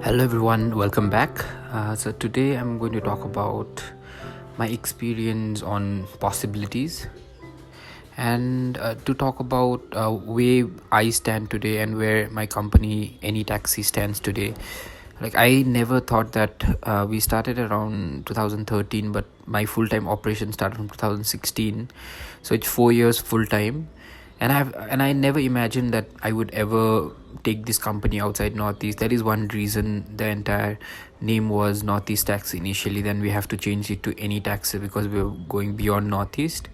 Hello everyone, welcome back. So today I'm going to talk about my experience on possibilities and to talk about where I stand today and where my company Any Taxi stands today. Like I never thought that we started around 2013, but my full-time operation started from 2016. So it's 4 years full-time, and I never imagined that I would ever take this company outside Northeast. That is one reason the entire name was Northeast Taxi initially. Then we have to change it to Any Taxi because we were going beyond Northeast.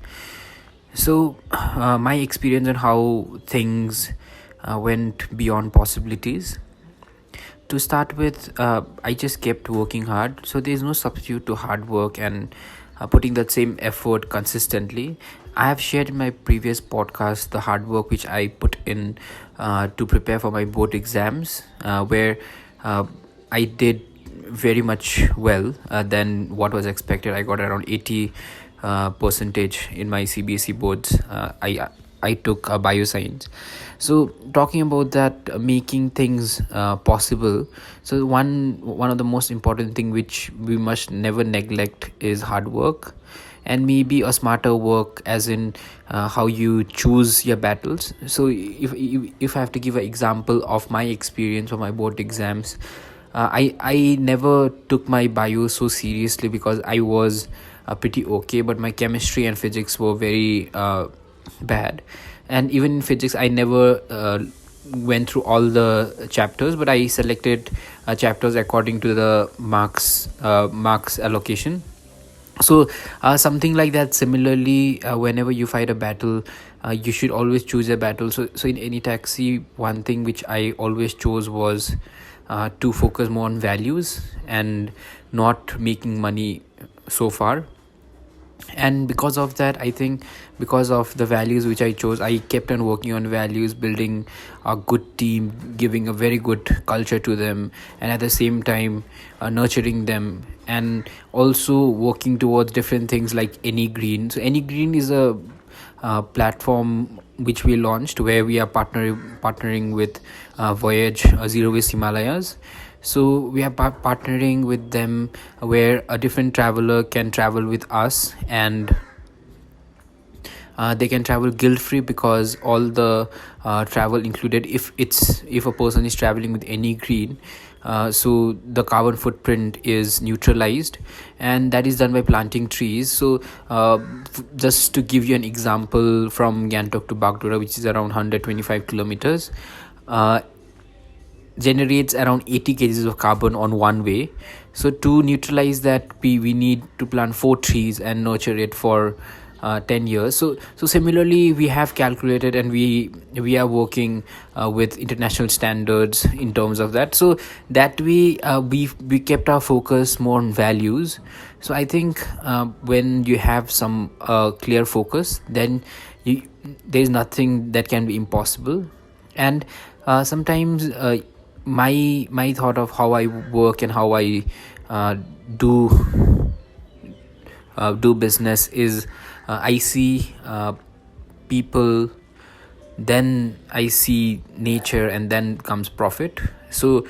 So my experience on how things went beyond possibilities. To start with, I just kept working hard. So there's no substitute to hard work and putting that same effort consistently. I have shared in my previous podcast the hard work which I put in to prepare for my board exams, where I did very much well than what was expected. I got around 80 percentage in my CBSE boards. I took bioscience. So talking about that, making things possible. So one of the most important thing which we must never neglect is hard work, and maybe a smarter work, as in how you choose your battles. So if I have to give an example of my experience for my board exams, I never took my bio so seriously because I was pretty okay, but my chemistry and physics were very bad. And even in physics I never went through all the chapters, but I selected chapters according to the marks allocation. So something like that. Similarly, whenever you fight a battle, you should always choose a battle. So in Any Taxi, one thing which I always chose was to focus more on values and not making money so far. And because of that, I think because of the values which I chose, I kept on working on values, building a good team, giving a very good culture to them, and at the same time nurturing them, and also working towards different things like Any Green. So Any Green is a platform which we launched where we are partnering with Voyage Zero Waste Himalayas. So we are partnering with them where a different traveler can travel with us, and they can travel guilt free because all the travel included if a person is traveling with Any Green. So the carbon footprint is neutralized, and that is done by planting trees. So just to give you an example, from Gangtok to Bagdogra, which is around 125 kilometers, generates around 80 kgs of carbon on one way. So to neutralize that, we need to plant 4 trees and nurture it for 10 years. So similarly, we have calculated, and we are working with international standards in terms of that. So that we kept our focus more on values. So I think when you have some clear focus, then there's nothing that can be impossible. And sometimes my thought of how I work and how I do business is I see people, then I see nature, and then comes profit. So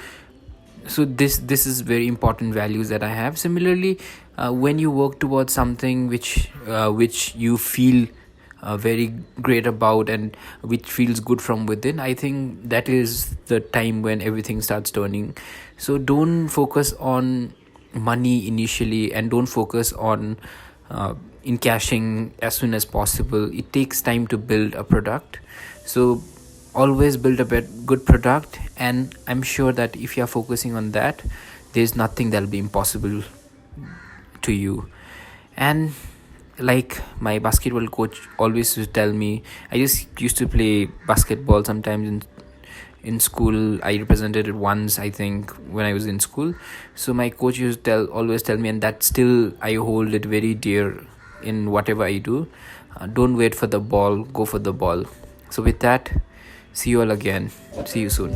this is very important values that I have. Similarly, when you work towards something which you feel very great about and which feels good from within, I think that is the time when everything starts turning. So don't focus on money initially, and don't focus on in cashing as soon as possible. It takes time to build a product. So always build a good product, and I'm sure that if you are focusing on that, there's nothing that'll be impossible to you. And like my basketball coach always used to tell me, I just used to play basketball sometimes in school. I represented it once, I think, when I was in school. So my coach used to always tell me, and that still I hold it very dear in whatever I do. Don't wait for the ball, go for the ball. So with that, see you all again. See you soon.